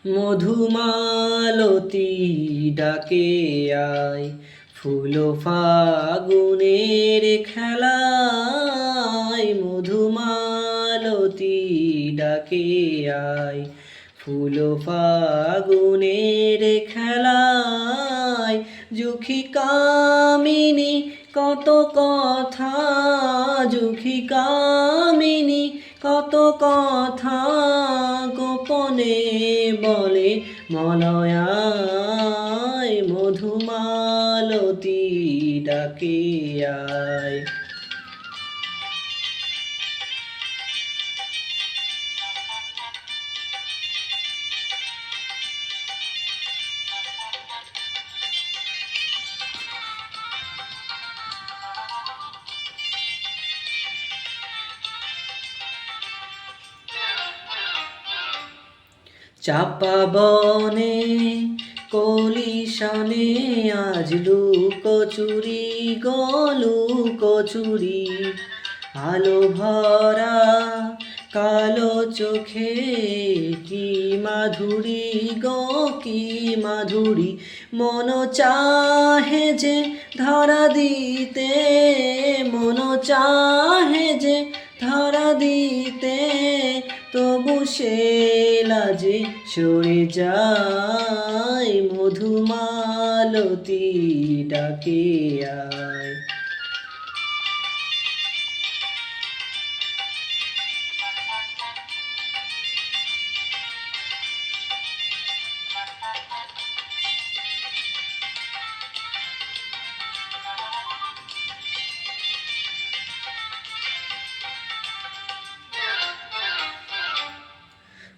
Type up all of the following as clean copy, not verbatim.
মধুমালতী ডাকে আয়, ফুল ফাগুনের খেলায়। মধুমালতী ডাকে আয়, ফুল ফাগুনের খেলায়। যুখি কামিনী কত কথা, যুখি কামিনী কত কথা, গোপনে বলে মলয়ায়। মধুমালতী ডাকে আয়। চাপা বনে কলিশনে আজ লুকোচুরি গো লুকোচুরি। আলো ভরা কালো চোখে কি মাধুরী গো কি মাধুরী। মন চাহে যে ধরা দিতে, মন চাহে যে ধরা দিতে, তবু সে লাজে সরে যায়। মধুমালতী ডাকে আয়।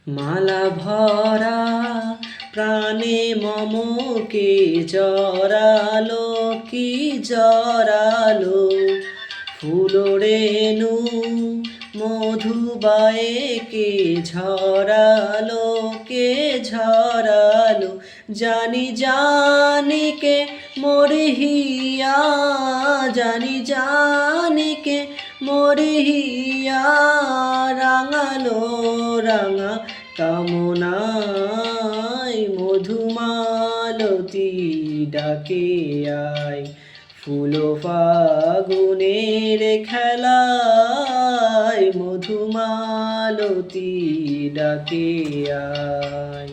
মালা ভরা প্রাণে মমকে জড়ালো কি জড়ালো। ফুল রেণু মধুবায়ে কে ঝরালো কে ঝরালো। জানি জানি কে মোরে হিয়া, জানি জানি কে মোরে হিয়া। রাঙালো রাঙা কামনায়, মধুমালতী ডাকে আয়। ফুল ফাগুনের খেলায়, মধুমালতী ডাকে আয়।